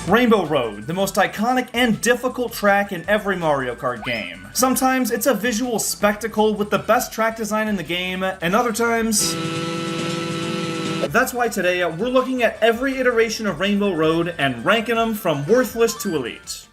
Rainbow Road, the most iconic and difficult track in every Mario Kart game. Sometimes it's a visual spectacle with the best track design in the game, and other times... That's why today we're looking at every iteration of Rainbow Road and ranking them from worthless to elite.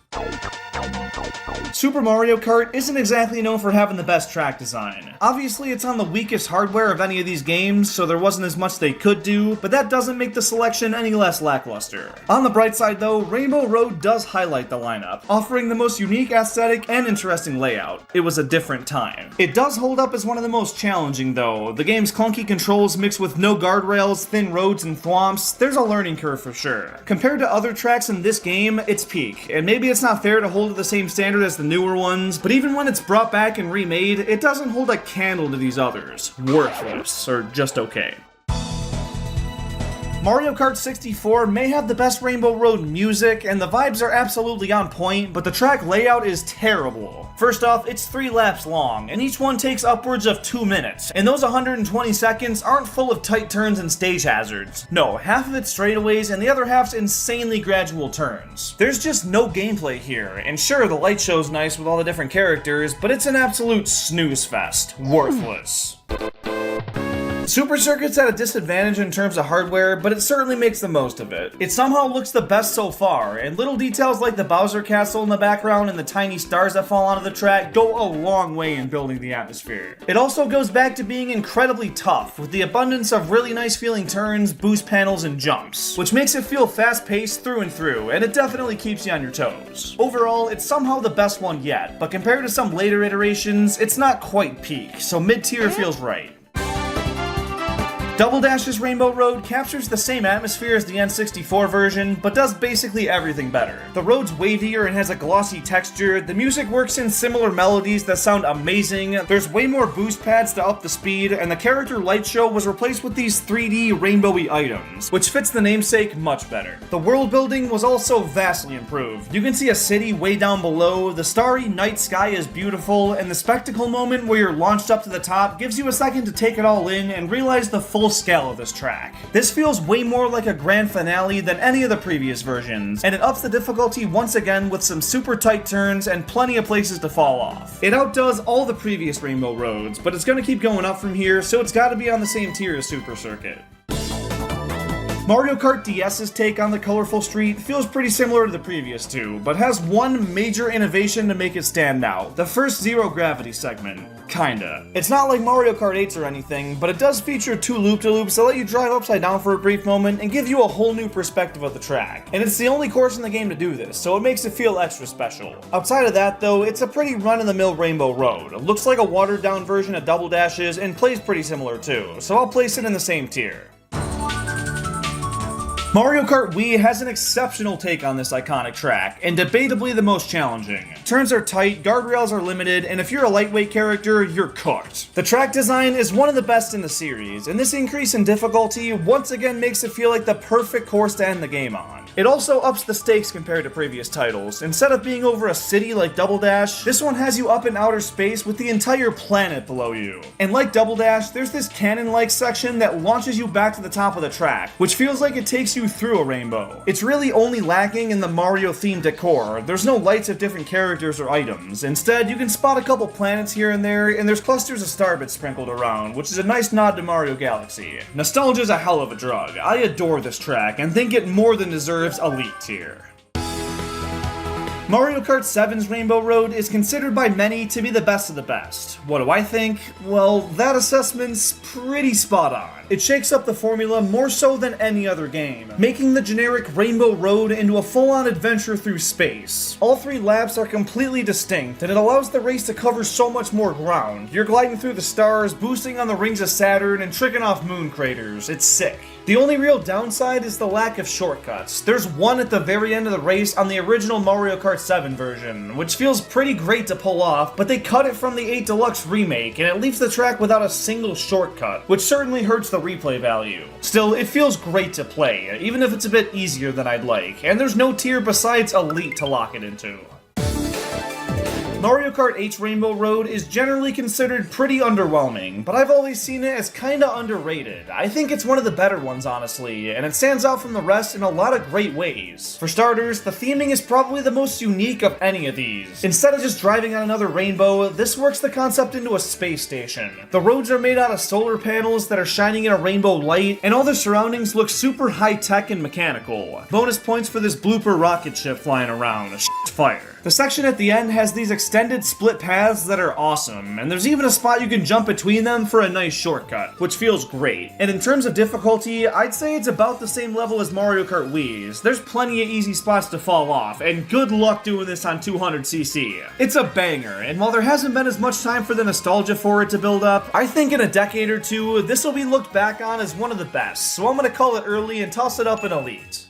Super Mario Kart isn't exactly known for having the best track design. Obviously, it's on the weakest hardware of any of these games, so there wasn't as much they could do, but that doesn't make the selection any less lackluster. On the bright side though, Rainbow Road does highlight the lineup, offering the most unique aesthetic and interesting layout. It was a different time. It does hold up as one of the most challenging though. The game's clunky controls mixed with no guardrails, thin roads, and thwomps, there's a learning curve for sure. Compared to other tracks in this game, it's peak, and maybe it's not fair to hold it the same standard as the newer ones, but even when it's brought back and remade, it doesn't hold a candle to these others. Worthless, or just okay. Mario Kart 64 may have the best Rainbow Road music, and the vibes are absolutely on point, but the track layout is terrible. First off, it's 3 laps long, and each one takes upwards of 2 minutes, and those 120 seconds aren't full of tight turns and stage hazards. No, half of it's straightaways, and the other half's insanely gradual turns. There's just no gameplay here, and sure, the light show's nice with all the different characters, but it's an absolute snooze fest. Worthless. Super Circuit's at a disadvantage in terms of hardware, but it certainly makes the most of it. It somehow looks the best so far, and little details like the Bowser Castle in the background and the tiny stars that fall onto the track go a long way in building the atmosphere. It also goes back to being incredibly tough, with the abundance of really nice feeling turns, boost panels, and jumps, which makes it feel fast-paced through and through, and it definitely keeps you on your toes. Overall, it's somehow the best one yet, but compared to some later iterations, it's not quite peak, so mid-tier feels right. Double Dash's Rainbow Road captures the same atmosphere as the N64 version, but does basically everything better. The road's wavier and has a glossy texture, the music works in similar melodies that sound amazing, there's way more boost pads to up the speed, and the character light show was replaced with these 3D rainbowy items, which fits the namesake much better. The world building was also vastly improved. You can see a city way down below, the starry night sky is beautiful, and the spectacle moment where you're launched up to the top gives you a second to take it all in and realize the full scale of this track. This feels way more like a grand finale than any of the previous versions, and it ups the difficulty once again with some super tight turns and plenty of places to fall off. It outdoes all the previous Rainbow Roads, but it's gonna keep going up from here, so it's gotta be on the same tier as Super Circuit. Mario Kart DS's take on the colorful street feels pretty similar to the previous two, but has one major innovation to make it stand out: the first zero-gravity segment. Kinda. It's not like Mario Kart 8's or anything, but it does feature 2 loop-de-loops that let you drive upside down for a brief moment and give you a whole new perspective of the track. And it's the only course in the game to do this, so it makes it feel extra special. Outside of that though, it's a pretty run-of-the-mill Rainbow Road. It looks like a watered-down version of Double Dash's and plays pretty similar too, so I'll place it in the same tier. Mario Kart Wii has an exceptional take on this iconic track, and debatably the most challenging. Turns are tight, guardrails are limited, and if you're a lightweight character, you're cooked. The track design is one of the best in the series, and this increase in difficulty once again makes it feel like the perfect course to end the game on. It also ups the stakes compared to previous titles. Instead of being over a city like Double Dash, this one has you up in outer space with the entire planet below you. And like Double Dash, there's this cannon-like section that launches you back to the top of the track, which feels like it takes you through a rainbow. It's really only lacking in the Mario-themed decor. There's no lights of different characters or items. Instead, you can spot a couple planets here and there, and there's clusters of starbits sprinkled around, which is a nice nod to Mario Galaxy. Nostalgia's a hell of a drug. I adore this track, and think it more than deserves elite tier. Mario Kart 7's Rainbow Road is considered by many to be the best of the best. What do I think? Well, that assessment's pretty spot on. It shakes up the formula more so than any other game, making the generic Rainbow Road into a full-on adventure through space. All 3 laps are completely distinct, and it allows the race to cover so much more ground. You're gliding through the stars, boosting on the rings of Saturn, and tricking off moon craters. It's sick. The only real downside is the lack of shortcuts. There's one at the very end of the race on the original Mario Kart 7 version, which feels pretty great to pull off, but they cut it from the 8 Deluxe remake, and it leaves the track without a single shortcut, which certainly hurts the replay value. Still, it feels great to play, even if it's a bit easier than I'd like, and there's no tier besides Elite to lock it into. Mario Kart 8's Rainbow Road is generally considered pretty underwhelming, but I've always seen it as kinda underrated. I think it's one of the better ones, honestly, and it stands out from the rest in a lot of great ways. For starters, the theming is probably the most unique of any of these. Instead of just driving on another rainbow, this works the concept into a space station. The roads are made out of solar panels that are shining in a rainbow light, and all the surroundings look super high-tech and mechanical. Bonus points for this blooper rocket ship flying around. Shit's fire. The section at the end has these extended split paths that are awesome, and there's even a spot you can jump between them for a nice shortcut, which feels great. And in terms of difficulty, I'd say it's about the same level as Mario Kart Wii's. There's plenty of easy spots to fall off, and good luck doing this on 200cc. It's a banger, and while there hasn't been as much time for the nostalgia for it to build up, I think in a decade or two, this will be looked back on as one of the best, so I'm gonna call it early and toss it up in Elite.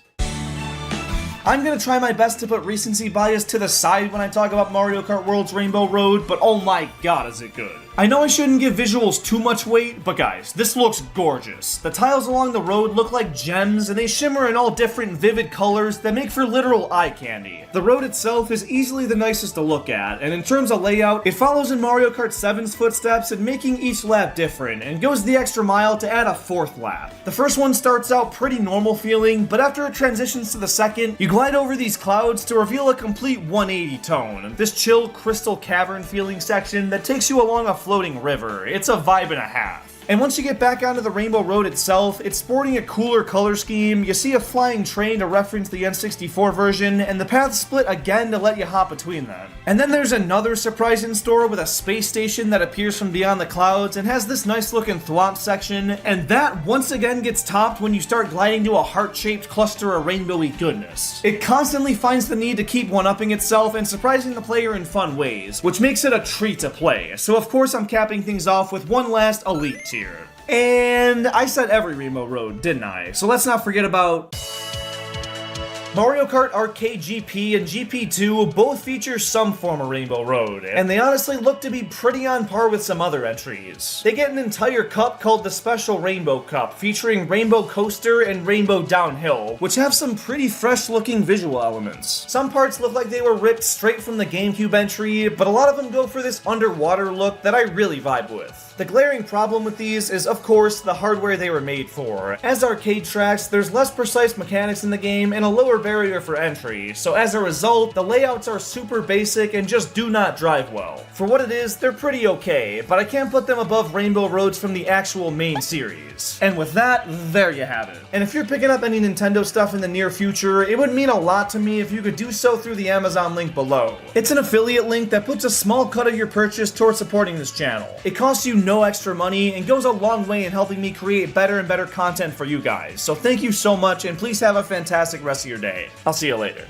I'm gonna try my best to put recency bias to the side when I talk about Mario Kart World's Rainbow Road, but oh my god is it good. I know I shouldn't give visuals too much weight, but guys, this looks gorgeous. The tiles along the road look like gems, and they shimmer in all different vivid colors that make for literal eye candy. The road itself is easily the nicest to look at, and in terms of layout, it follows in Mario Kart 7's footsteps in making each lap different, and goes the extra mile to add a fourth lap. The first one starts out pretty normal feeling, but after it transitions to the second, you glide over these clouds to reveal a complete 180 tone. This chill crystal cavern feeling section that takes you along a floating river. It's a vibe and a half. And once you get back onto the Rainbow Road itself, it's sporting a cooler color scheme, you see a flying train to reference the N64 version, and the paths split again to let you hop between them. And then there's another surprise in store with a space station that appears from beyond the clouds and has this nice looking thwomp section, and that once again gets topped when you start gliding to a heart-shaped cluster of rainbowy goodness. It constantly finds the need to keep one-upping itself and surprising the player in fun ways, which makes it a treat to play. So of course I'm capping things off with one last Elite tier. And I said every Rainbow Road, didn't I? So let's not forget about Mario Kart Arcade GP and GP2 both feature some form of Rainbow Road, and they honestly look to be pretty on par with some other entries. They get an entire cup called the Special Rainbow Cup, featuring Rainbow Coaster and Rainbow Downhill, which have some pretty fresh looking visual elements. Some parts look like they were ripped straight from the GameCube entry, but a lot of them go for this underwater look that I really vibe with. The glaring problem with these is, of course, the hardware they were made for. As arcade tracks, there's less precise mechanics in the game and a lower barrier for entry, so as a result, the layouts are super basic and just do not drive well. For what it is, they're pretty okay, but I can't put them above Rainbow Roads from the actual main series. And with that, there you have it. And if you're picking up any Nintendo stuff in the near future, it would mean a lot to me if you could do so through the Amazon link below. It's an affiliate link that puts a small cut of your purchase towards supporting this channel. It costs you no extra money and goes a long way in helping me create better and better content for you guys. So thank you so much, and please have a fantastic rest of your day. I'll see you later.